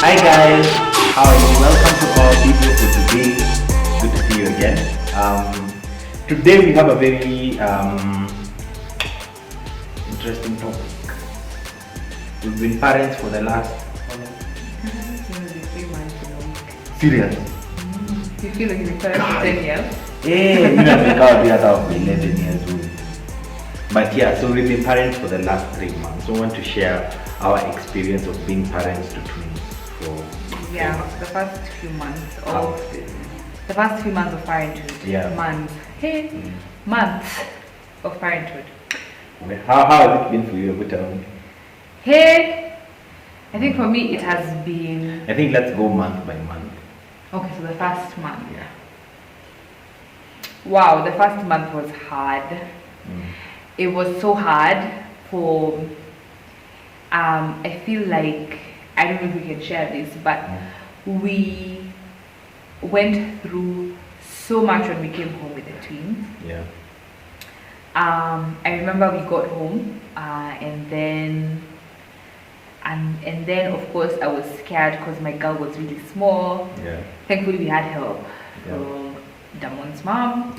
Hi guys, how are you? Welcome to our video for today. Good to see you again. Today we have a very interesting topic. We've been parents for the last 3 months in a week. serious. You feel like you've been parents for 10 years? Yeah, we don't make out we are about 11 years old. But yeah, so we've been parents for the last 3 months. So we want to share our experience of being parents to twins for The first few months of parenthood. Yeah. Months of parenthood. How has it been for you? I think for me it has been I think let's go month by month. okay. So the first month. Yeah. Wow, the first month was hard. It was so hard for. I feel like I don't know if we can share this, but we went through so much when we came home with the twins. Yeah. I remember we got home, and then of course I was scared because my girl was really small. Yeah. Thankfully we had help Yeah. from Damon's mom.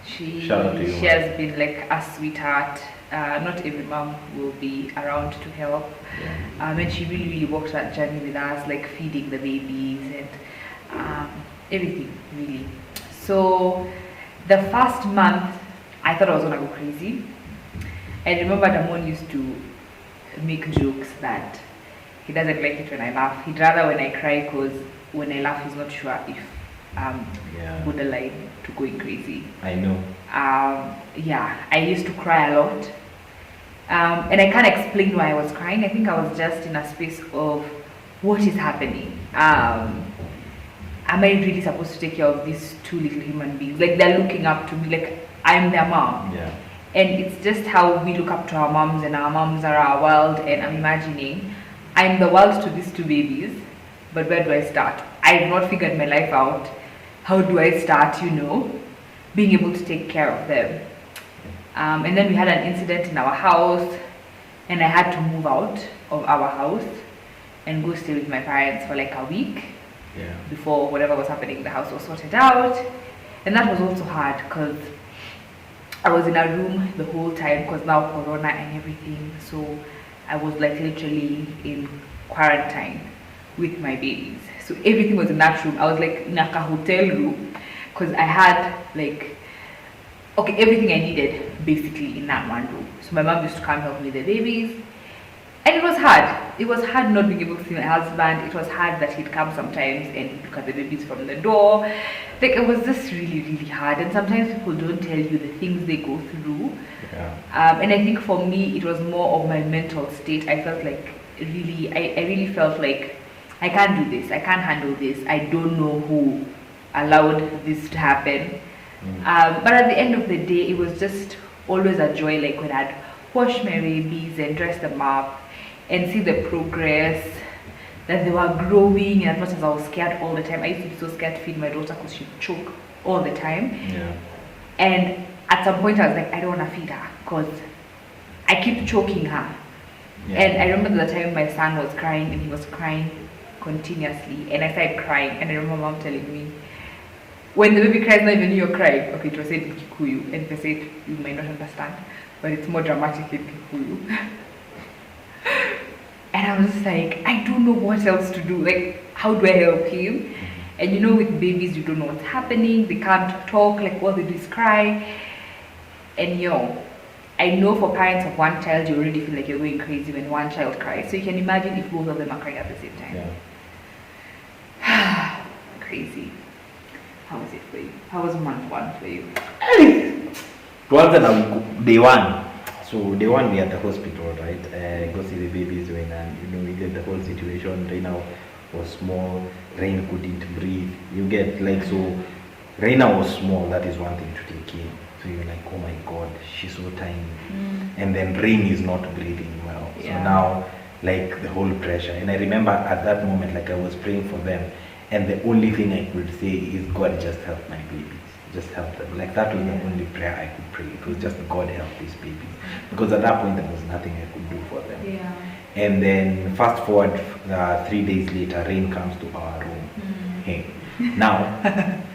She Shout out to you, has been like a sweetheart. Not every mom will be around to help. Yeah. And she really walked that journey with us, like feeding the babies and everything, really. So the first month, I thought I was gonna go crazy. I remember Damon used to make jokes that he doesn't like it when I laugh. He'd rather when I cry, because when I laugh, he's not sure if borderline to going crazy. I know. I used to cry a lot. And I can't explain why I was crying. I think I was just in a space of what is happening. Am I really supposed to take care of these two little human beings? Like, they're looking up to me, like I'm their mom. Yeah. And it's just how we look up to our moms, and our moms are our world. And I'm imagining I'm the world to these two babies, but where do I start? I've not figured my life out. How do I start, being able to take care of them? And then we had an incident in our house, and I had to move out of our house and go stay with my parents for like a week before whatever was happening in the house was sorted out. And that was also hard because I was in a room the whole time, because now corona and everything. So I was like literally in quarantine with my babies. So everything was in that room. I was like in a hotel room, because I had like everything I needed basically in that one room. So my mom used to come help me with the babies, and it was hard. It was hard not being able to see my husband. It was hard that he'd come sometimes and look at the babies from the door. Like, it was just really, really hard. And sometimes people don't tell you the things they go through. Yeah. And I think for me, it was more of my mental state. I felt like I really felt like I can't do this. I can't handle this. I don't know who allowed this to happen. But at the end of the day, it was just always a joy, like when I'd wash my babies and dress them up and see the progress that they were growing. And as much as I was scared all the time, I used to be so scared to feed my daughter because she'd choke all the time. Yeah. And at some point I was like, I don't want to feed her because I keep choking her. Yeah. And I remember the time my son was crying, and he was crying continuously, and I started crying. And I remember mom telling me, when the baby cries, not even you're crying. Okay, it was said in Kikuyu, and they said you might not understand, but it's more dramatic in Kikuyu. And I was just like, I don't know what else to do. Like, how do I help him? And with babies, you don't know what's happening. They can't talk. Like, all they do is cry. And I know for parents of one child, you already feel like you're going crazy when one child cries. So you can imagine if both of them are crying at the same time. Yeah. Crazy. How was it for you? How was month one for you? Day one. So day one we at the hospital, right? Go see the babies when we get the whole situation. Reina was small. Rain couldn't breathe. You get like, so Reina was small. That is one thing to take in. So you're like, oh my God, she's so tiny. And then Rain is not breathing well. So now, like, the whole pressure. And I remember at that moment, like, I was praying for them, and the only thing I could say is, God, just help my babies. just help them. Like that was the only prayer I could pray. It was just God help these babies, because at that point there was nothing I could do for them. Yeah. And then fast forward 3 days later, Rain comes to our room. Hey, now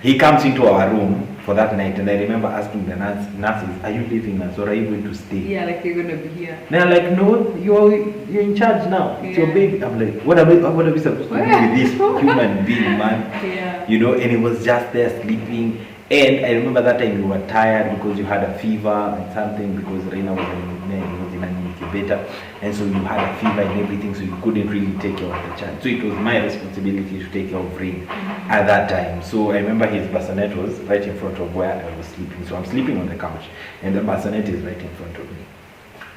he comes into our room for that night, and I remember asking the nurses, "Are you leaving us, or are you going to stay?" Yeah, like you're gonna be here. They're like, "No, you're in charge now. It's your baby." I'm like, what are we supposed to do with this human being, man? Yeah. You know, and he was just there sleeping. And I remember that time you were tired because you had a fever and something, because Reina was in an incubator, and so you had a fever and everything, so you couldn't really take care of the child. So it was my responsibility to take care of Rain at that time. So I remember his bassinet was right in front of where I was sleeping. So I'm sleeping on the couch, and the bassinet is right in front of me.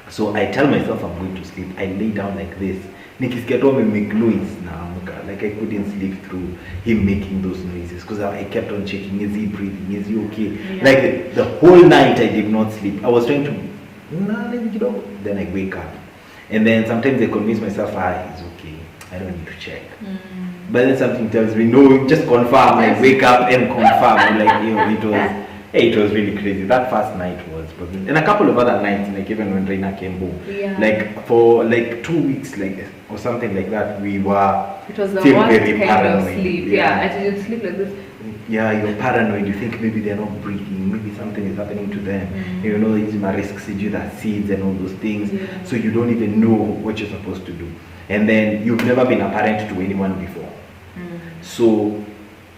So I tell myself I'm going to sleep. I lay down like this. Nikisikia tu make noise naamka. Like I couldn't sleep through him making those noises, because I kept on checking, is he breathing, is he okay? Yeah. Like the whole night I did not sleep. I was trying to, then I wake up. And then sometimes I convince myself, he's okay, I don't need to check. But then something tells me, no, just confirm. I wake up and confirm. I'm like, it was really crazy. That first night was brilliant. And a couple of other nights, like even when Reina came home, like for like 2 weeks, like or something like that, we were it was the still worst very kind paranoid. of sleep. I didn't sleep like this. Yeah, you're paranoid. You think maybe they're not breathing, maybe something is happening to them. You know, it's my risks, that seeds and all those things. So you don't even know what you're supposed to do. And then you've never been a parent to anyone before. So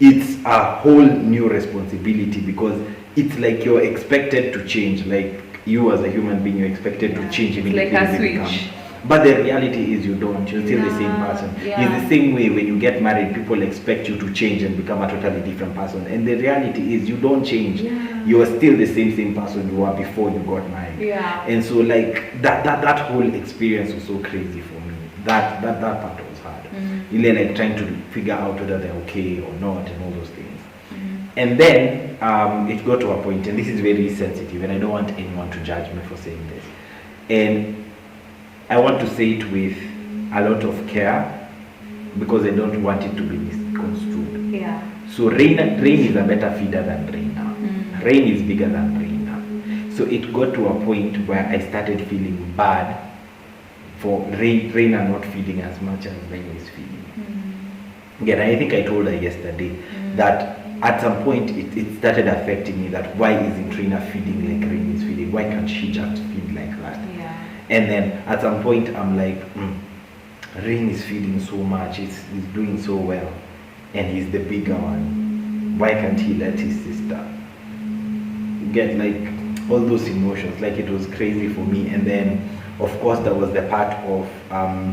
it's a whole new responsibility, because it's like you're expected to change. Like you as a human being, you're expected to change immediately. Like a switch. But the reality is you don't. You're still the same person. It's the same way when you get married, people expect you to change and become a totally different person. And the reality is you don't change. You are still the same person you were before you got married. And so like that whole experience was so crazy for me. That part was hard. Really like trying to figure out whether they're okay or not and all those things. And then it got to a point, and this is very sensitive, and I don't want anyone to judge me for saying this. And I want to say it with a lot of care, because I don't want it to be misconstrued. So Rain is a better feeder than Reina. Rain is bigger than Reina. So it got to a point where I started feeling bad for Reina not feeding as much as Rain is feeding. Again, I think I told her yesterday that at some point it started affecting me, that why isn't Reina feeding like Rain is feeding? Why can't she just feed like that? And then at some point I'm like, Rain is feeding so much, he's doing so well, and he's the bigger one. Why can't he let his sister? Get like all those emotions. Like it was crazy for me. And then of course there was the part of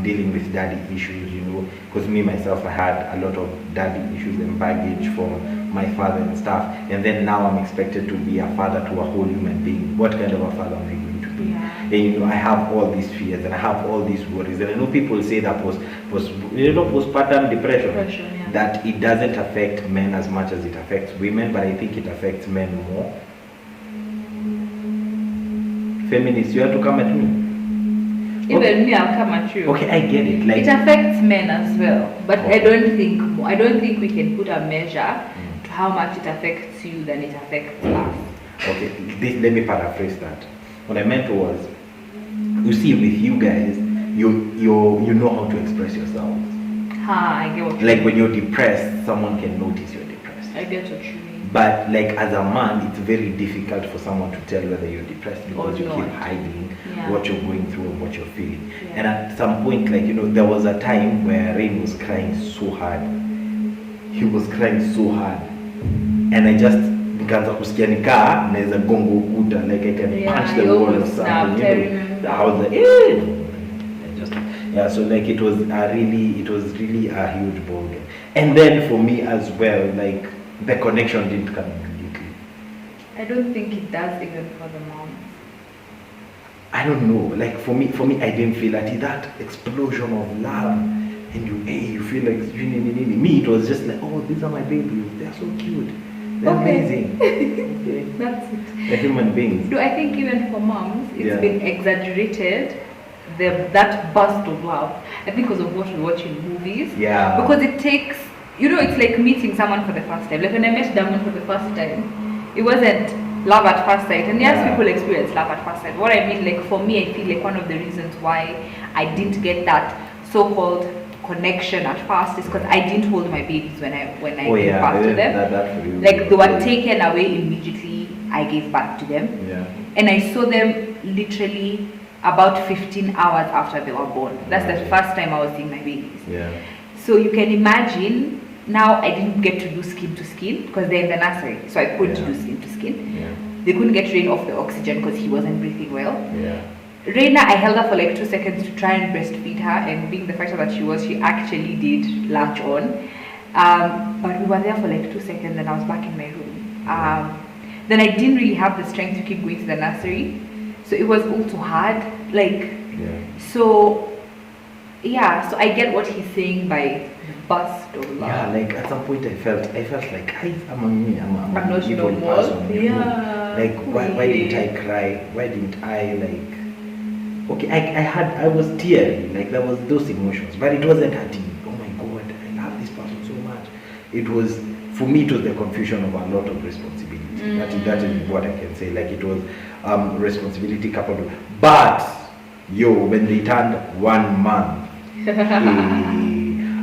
dealing with daddy issues, you know, because me myself, I had a lot of daddy issues and baggage from my father and stuff. And then now I'm expected to be a father to a whole human being. What kind of a father am I going to be? And you know, I have all these fears and I have all these worries. And I know people say that postpartum depression, that it doesn't affect men as much as it affects women, but I think it affects men more. Feminists, you have to come at me. Even me, I'll come at you. Okay, I get it. Like it affects men as well, but I don't think we can put a measure to how much it affects you than it affects us. Okay, let me paraphrase that. What I meant was, you see, with you guys, you know how to express yourselves. I get what you like mean. when you're depressed, someone can notice you're depressed. I get what you mean. But like as a man, it's very difficult for someone to tell whether you're depressed, because you keep hiding what you're going through and what you're feeling. And at some point, like, you know, there was a time where Rain was crying so hard. He was crying so hard, and I just nikaanza kusikia nikaa naweza gongo ukuta, like I can punch the wall or something. You know, I was like, so like it was really a huge ball game. And then for me as well, like the connection didn't come immediately. I don't think it does, even for the moms. I don't know. Like for me, I didn't feel that explosion of love, and you feel like me. It was just like, oh, these are my babies. They're so cute. They're amazing. Okay. That's it. They're human beings. Do I think even for moms, it's been exaggerated. That burst of love, I think, because of what we watch in movies. Because it takes, you know, it's like meeting someone for the first time. Like when I met Damon for the first time, it wasn't love at first sight. And yes, Yeah. people experience love at first sight. What I mean, like for me, I feel like one of the reasons why I didn't get that so-called connection at first is because I didn't hold my babies when I Oh gave yeah, birth to them. that for you. Like they were taken away immediately I gave birth to them. Yeah. And I saw them literally about 15 hours after they were born. That's the first time I was seeing my babies. Yeah. So you can imagine, now I didn't get to do skin to skin because they're in the nursery, so I couldn't do skin to skin. Yeah. They couldn't get Rain off the oxygen because he wasn't breathing well. Yeah. Reina, I held her for like 2 seconds to try and breastfeed her, and being the fighter that she was, she actually did latch on. But we were there for like 2 seconds and I was back in my room. Then I didn't really have the strength to keep going to the nursery, so it was also hard. Like, so I get what he's saying by burst of love. Yeah, like at some point I felt like I'm not an evil normal. person. You know? Yeah. Like why didn't I cry? Why didn't I like? Okay, I was teary. Like there was those emotions, but it wasn't hurting. Oh my God, I love this person so much. It was, for me, it was the confusion of a lot of responsibility. That is what I can say. Like it was responsibility coupled with, but when they turned 1 month.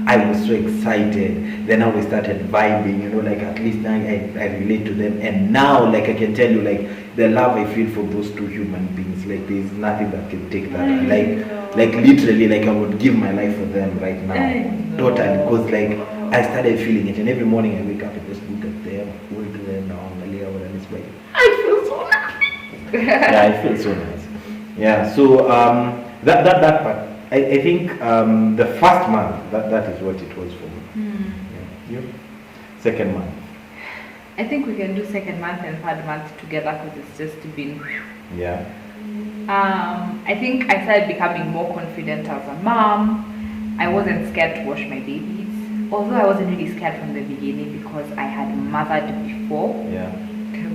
I was so excited. Then now we started vibing, you know, like at least now I relate to them. And now, like I can tell you, like the love I feel for those two human beings, like there's nothing that can take that. Like literally, like I would give my life for them right now. Totally. Because like I started feeling it. And every morning I wake up and just look at them, hold them now, and it's like, I feel so nice. Yeah, I feel so nice. Yeah, so that part. I think the first month, that is what it was for me. Yeah. You? Second month. I think we can do second month and third month together because it's just been. Yeah. I think I started becoming more confident as a mom. I wasn't scared to wash my babies, although I wasn't really scared from the beginning because I had mothered before. Yeah.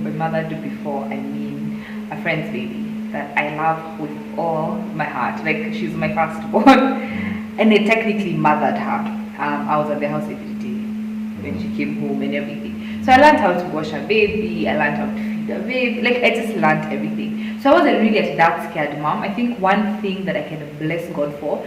By mothered before, I mean a friend's baby that I love with all my heart. Like she's my firstborn, and I technically mothered her. I was at the house every day when she came home and everything. So I learned how to wash a baby. I learned how to feed a baby. Like I just learned everything. So I wasn't really that scared mom. I think one thing that I can bless God for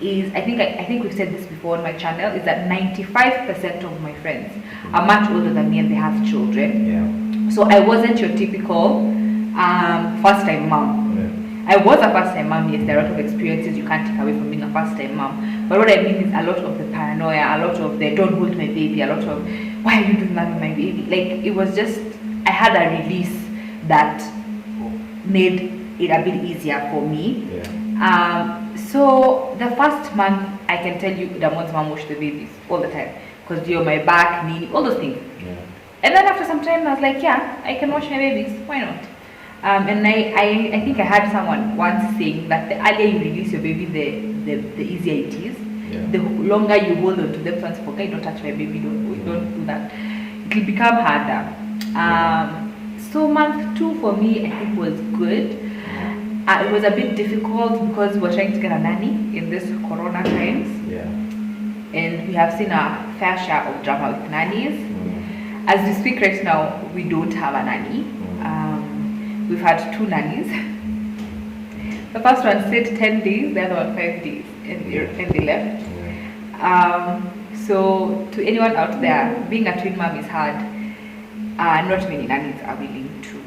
is I think we've said this before on my channel is that 95% of my friends are much older than me and they have children. Yeah. So I wasn't your typical first-time mom. I was a first-time mom. Yes, there are a lot of experiences you can't take away from being a first-time mom. But what I mean is a lot of the paranoia, a lot of the don't hold my baby, a lot of why are you doing that with my baby? Like it was just, I had a release that made it a bit easier for me. Yeah. So the first month, I can tell you Damon's mom washed the babies all the time because you're my back, knee, all those things. Yeah. And then after some time, I was like, yeah, I can wash my babies. Why not? And I think I had someone once saying that the earlier you release your baby, the easier it is. Yeah. The longer you hold on to them, once for don't touch my baby, don't do that. It will become harder. So month 2 for me, I think was good. It was a bit difficult because we're trying to get a nanny in this corona times. Yeah. And we have seen a fair share of drama with nannies. As we speak right now, we don't have a nanny. We've had 2 nannies. The first one stayed 10 days, the other one 5 days, and they left. So to anyone out there, being a twin mom is hard. Not many nannies are willing to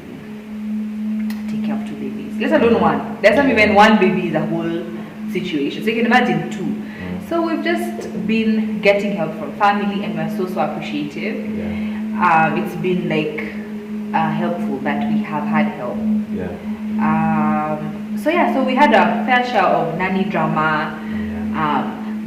take care of 2 babies, let alone 1. There's not even 1 baby is a whole situation. So you can imagine 2. So we've just been getting help from family, and we're so appreciative. Yeah. It's been like helpful that we have had help. Yeah. So we had a fair share of nanny drama.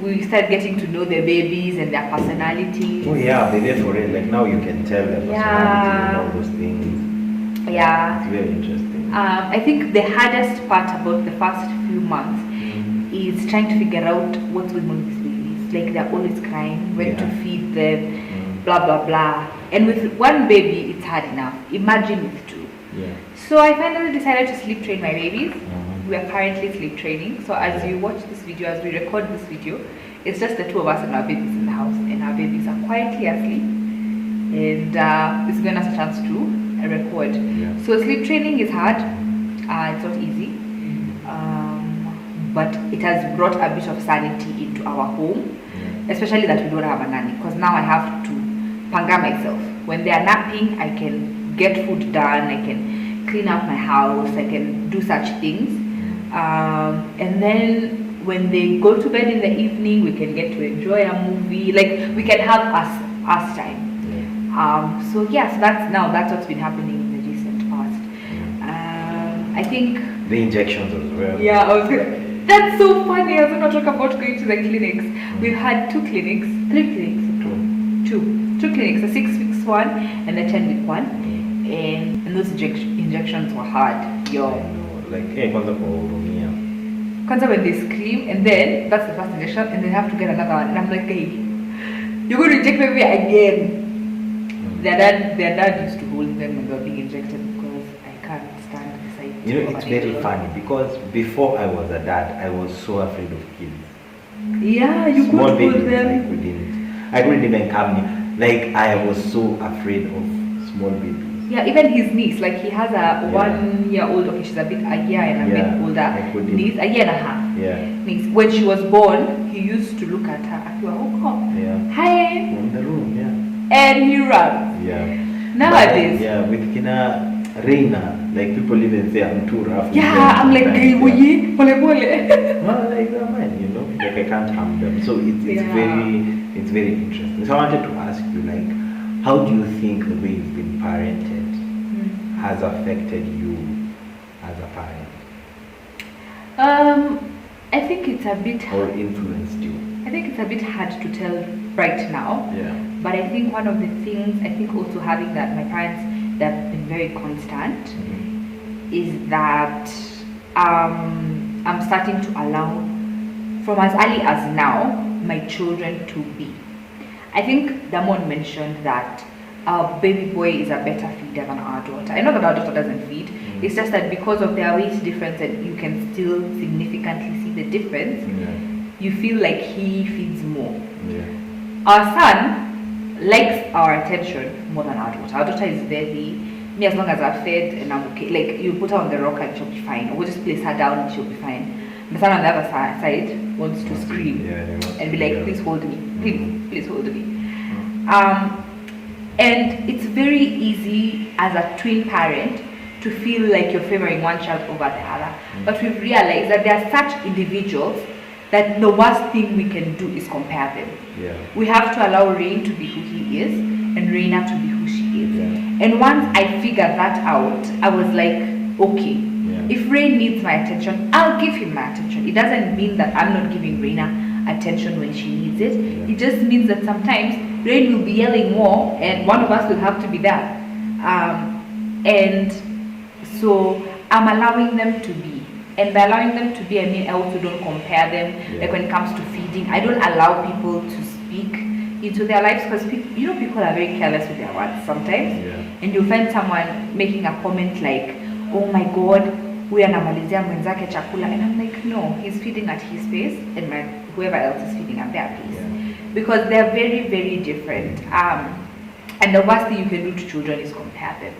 We started getting to know their babies and their personalities. Oh yeah, they did for it. Like now you can tell their personality and all those things. Yeah. It's very interesting. I think the hardest part about the first few months is trying to figure out what's going on with these babies. Like they're always crying, when to feed them, blah blah blah. And with 1 baby, it's hard enough. Imagine with 2. Yeah. So I finally decided to sleep train my babies. We are currently sleep training. So as you watch this video, as we record this video, it's just the 2 of us and our babies in the house, and our babies are quietly asleep. And it's given us a chance to a record. Yeah. So sleep training is hard. It's not easy. But it has brought a bit of sanity into our home, especially that we don't have a nanny. Because now I have to panga myself. When they are napping, I can get food done. I can clean up my house. I can do such things. And then when they go to bed in the evening, we can get to enjoy a movie. Like we can have us time. So yes, that's what's been happening in the recent past. I think The injections as well. yeah, that's so funny. I was going to talk about going to the clinics. We've had 3 clinics, two clinics, a 6 weeks one and a 10-week one, and those injections were hard. Like kwanza kuwahurumia. Kwanza when they scream, and then that's the first injection, and they have to get another one, and I'm like, hey, you're going to inject me again. Their dad used to hold them when they were being injected because I can't stand the sight. It's very funny because before I was a dad, I was so afraid of kids. Yeah, you Small could hold babies, them. I couldn't even come near. Like I was so afraid of small babies. Yeah, even his niece, like he has a 1 year old, okay, she's a year and a bit older niece, a year and a half. Yeah. Niece. When she was born, he used to look at her and go, oh, Yeah. hi, In the room, yeah. and he runs. Yeah. Nowadays, With Kina Reina, like people even say I'm too rough. with yeah, them I'm like, sometimes, hey, yeah. pole. Well, like they're mine, like I can't harm them. So it's very interesting. So I wanted to ask you, like, how do you think the way you've been parented has affected you as a parent? I think it's a bit Or influenced you? I think it's a bit hard to tell right now. Yeah. But I think one of the things, I think also having that my parents, they've been very constant, is that I'm starting to allow, from as early as now, my children to be. I think Damon mentioned that our baby boy is a better feeder than our daughter. I know that our daughter doesn't feed. It's just that because of their weight difference, and you can still significantly see the difference, you feel like he feeds more. Yeah. Our son likes our attention more than our daughter. Our daughter is very, me as long as I'm fed and I'm okay. Like you put her on the rock and she'll be fine. Or we'll just place her down and she'll be fine. My son on the other side wants to scream and be like, please hold me, please hold me. And it's very easy as a twin parent to feel like you're favoring one child over the other. But we've realized that there are such individuals that the worst thing we can do is compare them. Yeah. We have to allow Rain to be who he is and Reina to be who she is. Yeah. And once I figured that out, I was like, okay, if Rain needs my attention, I'll give him my attention. It doesn't mean that I'm not giving Reina attention when she needs it. It just means that sometimes Rain will be yelling more and one of us will have to be there. And so I'm allowing them to be. And by allowing them to be, I mean I also don't compare them. Like when it comes to feeding, I don't allow people to speak into their lives because people are very careless with their words sometimes. And you'll find someone making a comment like, oh my god, we anamalizia mwenzake chakula, and I'm like, no, he's feeding at his pace and whoever else is feeding at their pace. Because they're very, very different. And the worst thing you can do to children is compare them.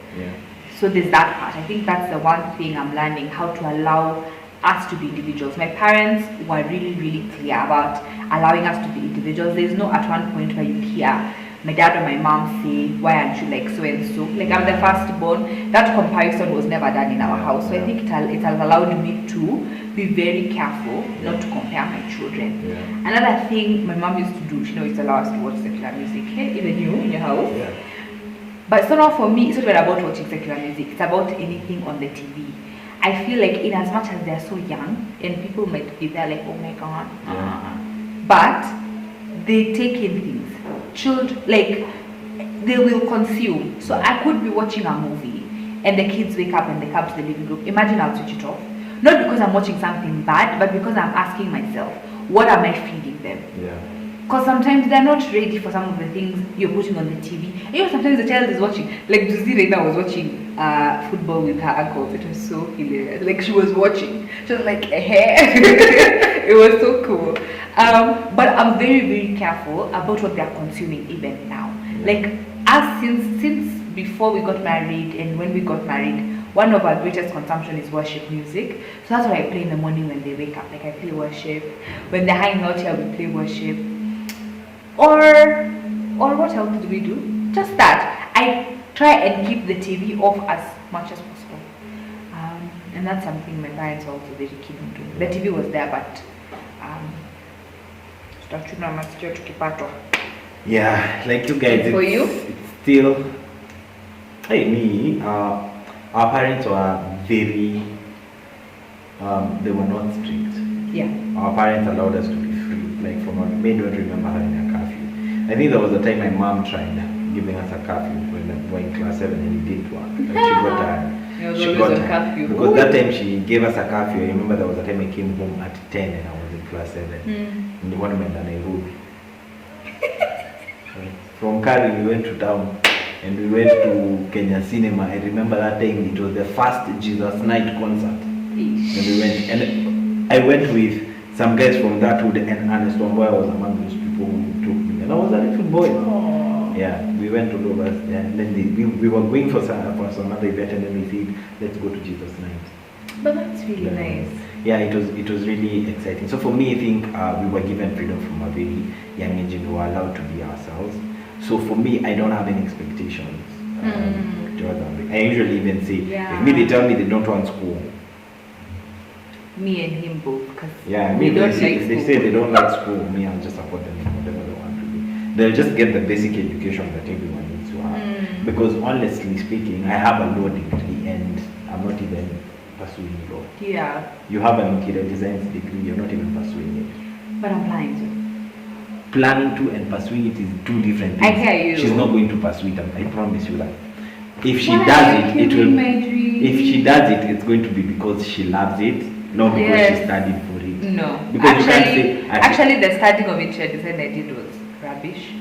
So there's that part. I think that's the one thing I'm learning, how to allow us to be individuals. My parents were really, really clear about allowing us to be individuals. There's no at one point where you hear my dad or my mom say, why aren't you like so and so? Like I'm the firstborn. That comparison was never done in our house. So I think it has allowed me to be very careful not to compare my children. Another thing my mom used to do, she used to allow us to watch secular music. Hey, even you in your house. But it's not for me, it's not about watching secular music, it's about anything on the TV. I feel like in as much as they're so young, and people might be there like, oh my god, but they take in things. Children, like, they will consume. So I could be watching a movie, and the kids wake up and they come to the living room. Imagine I'll switch it off. Not because I'm watching something bad, but because I'm asking myself, what am I feeding them? Because sometimes they're not ready for some of the things you're putting on the TV. And sometimes the child is watching, like Juzi right now was watching football with her uncles. It was so hilarious. Like she was watching. She was like, it was so cool. But I'm very, very careful about what they're consuming even now. Like us, since before we got married and when we got married, one of our greatest consumption is worship music. So that's what I play in the morning when they wake up. Like I play worship. When they're hanging out here, we play worship. Or what else do we do? Just that. I try and keep the TV off as much as possible. And that's something my parents are also very keen on doing. The TV was there, but Yeah, like you guys. And for you? It's still. Hey, me. Our parents were very. They were not strict. Yeah. Our parents allowed us to be free. Like from our, may don't remember having a curfew. I think there was a time my mom tried giving us a curfew when we were in class 7 and it didn't work. Like she got tired. She got tired. Curfew. Because that time she gave us a curfew. I remember there was a time I came home at 10 and I was in class 7. And the one went and I rode. From Kari we went to town and we went to Kenya Cinema. I remember that time it was the first Jesus Night concert. And we went, and I went with some guys from that hood, and Ernest Wamboya was among those people who took me. And I was a little boy. Aww. Yeah, we went all over, and then we were going for some other event, and then we said, let's go to Jesus Night. But that's really nice. Yeah, it was really exciting. So for me, I think we were given freedom from a very young age, and we were allowed to be ourselves. So for me, I don't have any expectations. I usually even say, if me they tell me they don't want school. Me and him both, because me don't like if they say they don't like school, me I'll just support them in whatever they want to do. They'll just get the basic education that everyone needs to have. Because honestly speaking, I have a law degree and I'm not even pursuing law. Yeah. You have an interior design degree, you're not even pursuing it. But I'm planning to. Planning to and pursuing it is two different things. I hear you. She's not going to pursue it, I promise you that. If she does it, it will. If she does it, it's going to be because she loves it, not because she studied for it. No. Because actually, the studying of interior design I did was rubbish.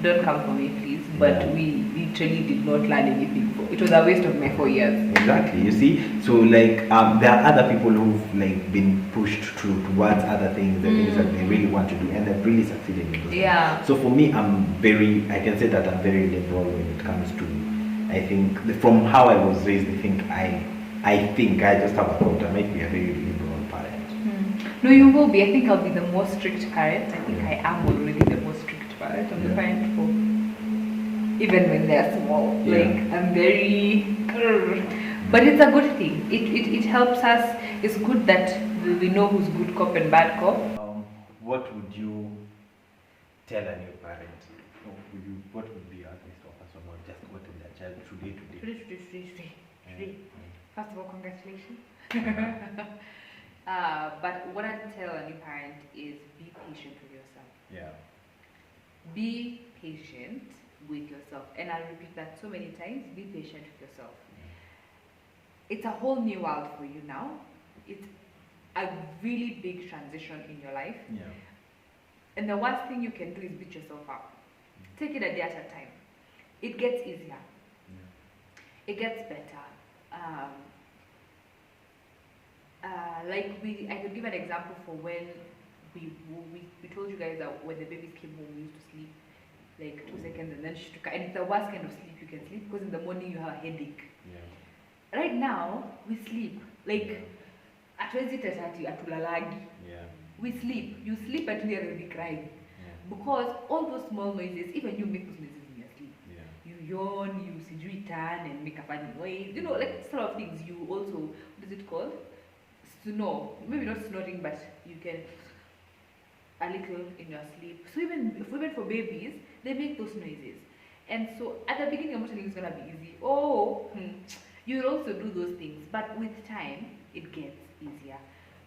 Don't come for me, please. But we literally did not learn anything for it. Was a waste of my 4 years. Exactly. You see, so like there are other people who've like been pushed towards other things, the things that they really want to do, and they've really succeeded in those things. So for me, I can say that I'm very liberal when it comes to. I think from how I was raised, I think I just have a thought. I might be a very liberal parent. No, you will be. I think I'll be the most strict parent. I think I am already the most strict parent. I'm the parent for even when they're small. Like I'm very, but it's a good thing. It helps us. It's good that we know who's good cop and bad cop. What would you tell a new parent? What would be your advice to a person who just got their child today? First of all, congratulations. But what I tell a new parent is be patient with yourself. Yeah. Be patient with yourself. And I'll repeat that so many times. Be patient with yourself. It's a whole new world for you now. It's a really big transition in your life. Yeah. And the worst thing you can do is beat yourself up. Take it a day at a time. It gets easier. It gets better. I could give an example for when we told you guys that when the babies came home, we used to sleep like 2 seconds and then she took, and it's the worst kind of sleep you can sleep because in the morning you have a headache. Yeah. Right now we sleep like at 20:30 at Tulalagi. Yeah. We sleep. You sleep until you're already crying. Because all those small noises, even you make those noises in your sleep. Yeah. You yawn, you turn and make a funny noise. You know, like sort of things. You also, what is it called? Snore. Maybe not snoring, but you can a little in your sleep. So even for babies, they make those noises. And so at the beginning, I'm not telling you it's gonna be easy. You'll also do those things, but with time, it gets easier.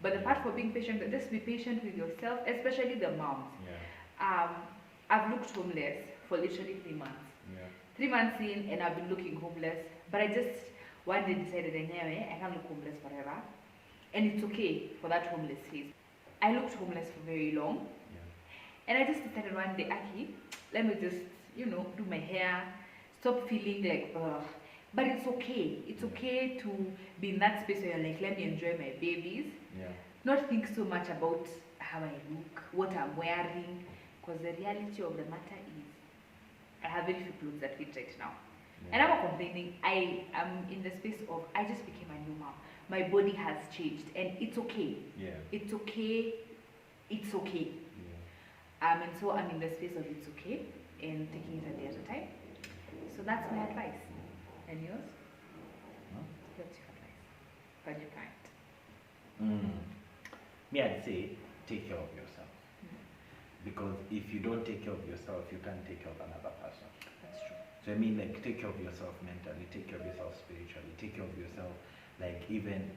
But the part for being patient, just be patient with yourself, especially the moms. Yeah. I've looked homeless for literally 3 months. Yeah. 3 months in, and I've been looking homeless. But I just one day decided, anyway, I can't look homeless forever, and it's okay for that homeless phase. I looked homeless for very long, and I just decided one day, Aki, let me just do my hair, stop feeling like ugh. But it's okay. It's okay to be in that space where you're like, let me enjoy my babies. Yeah. Not think so much about how I look, what I'm wearing, because the reality of the matter is, I have very few clothes that fit right now. And I'm not complaining. I am in the space of I just became a new mom. My body has changed, and it's okay. Yeah. It's okay. It's okay. Yeah. And so I'm in the space of it's okay and taking it a day at a time. So that's my advice. And yours? Huh? What's your advice for your parent? Me, I'd say take care of yourself. Because if you don't take care of yourself, you can't take care of another person. That's true. So I mean, like, take care of yourself mentally, take care of yourself spiritually, take care of yourself, like, even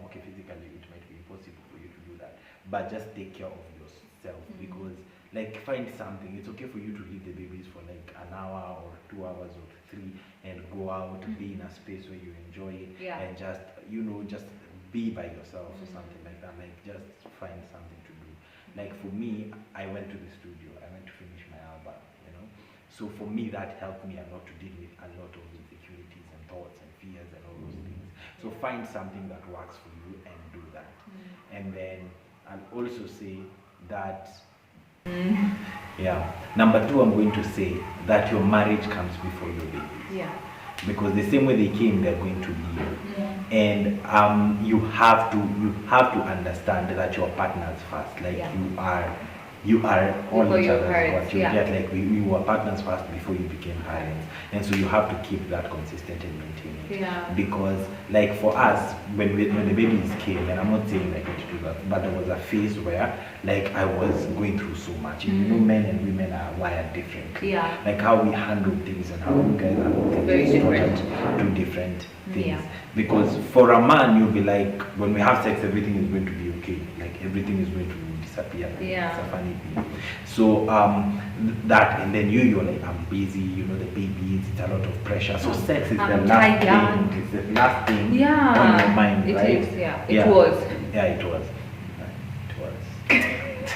okay, physically it might be impossible for you to do that, but just take care of yourself. Because, like, find something. It's okay for you to leave the babies for like an hour or 2 hours or 3 and go out, be in a space where you enjoy it, and just just be by yourself or something like that. Like, just find something to do. Like, for me, I went to the studio, I went to finish my album, so for me that helped me a lot to deal with a lot of insecurities and thoughts and fears and all those things. So find something that works for you and do that. And then I'll also say that number 2, I'm going to say that your marriage comes before your babies. Because the same way they came, they're going to leave. And you have to understand that your partners first. Like, you are all Before each your other's parents, what you get. Like, we were partners first before you became parents, and so you have to keep that consistent and maintain it. Because, like, for us, when the babies came, and I'm not saying like to do that, but there was a phase where, like, I was going through so much. Men and women are wired differently. Like, how we handle things and how we guys handle things Very is different. two different things. Because for a man, you'll be like, when we have sex, everything is going to be okay. Like, everything is going to disappear. It's a funny thing. So that, and then you're like, I'm busy, the babies, it's a lot of pressure. So sex is the last thing. It's the last thing on your mind, right? It is, It was. Yeah, it was.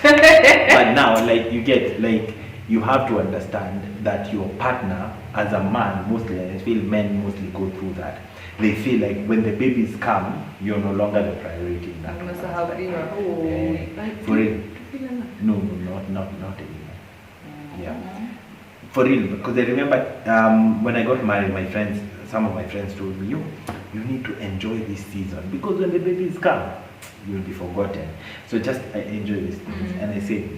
But now, like, you get, like, you have to understand that your partner, as a man, mostly, I feel men mostly go through that. They feel like when the babies come, you're no longer the priority in that. For real. No, not anymore. For real, because I remember when I got married, some of my friends told me, you need to enjoy this season, because when the babies come, you'll be forgotten. So just enjoy these things. And I said,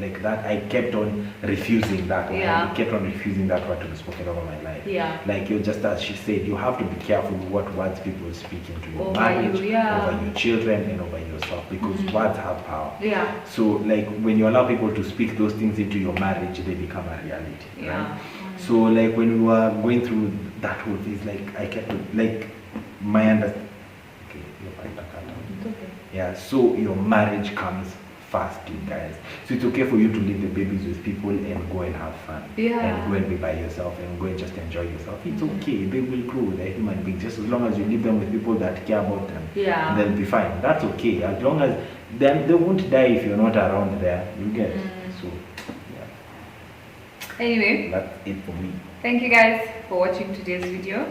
like that, I kept on refusing that one. I kept on refusing that word to be spoken over my life. Like, just as she said, you have to be careful what words people speak into your marriage, over your children, and over yourself, because words have power. So, like, when you allow people to speak those things into your marriage, they become a reality. Right? So, like, when we were going through that whole thing, like, I kept, like, my understanding. Okay, you're fine. So your marriage comes first, you guys. So it's okay for you to leave the babies with people and go and have fun. And go and be by yourself and go and just enjoy yourself. It's okay. They will grow. They're human beings. Just as long as you leave them with people that care about them, they'll be fine. That's okay. As long as they won't die if you're not around there. You get it. So, Anyway, that's it for me. Thank you guys for watching today's video.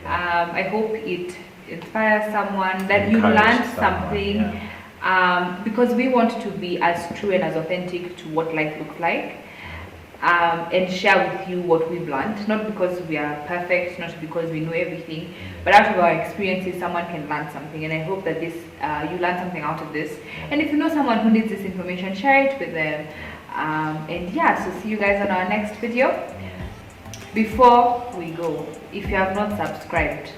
I hope it inspires someone, that you learned something. Because we want to be as true and as authentic to what life looks like, and share with you what we've learned, not because we are perfect, not because we know everything, but out of our experiences someone can learn something. And I hope that this you learn something out of this, and if you know someone who needs this information, share it with them. And so see you guys on our next video. Before we go, if you have not subscribed,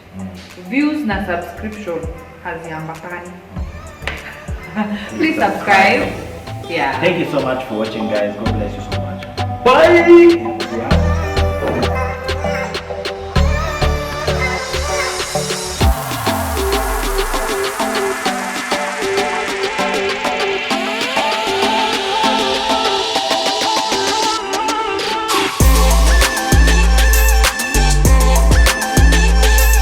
views na subscription haziambatani. Please subscribe. Thank you so much for watching, guys. God bless you so much. Bye.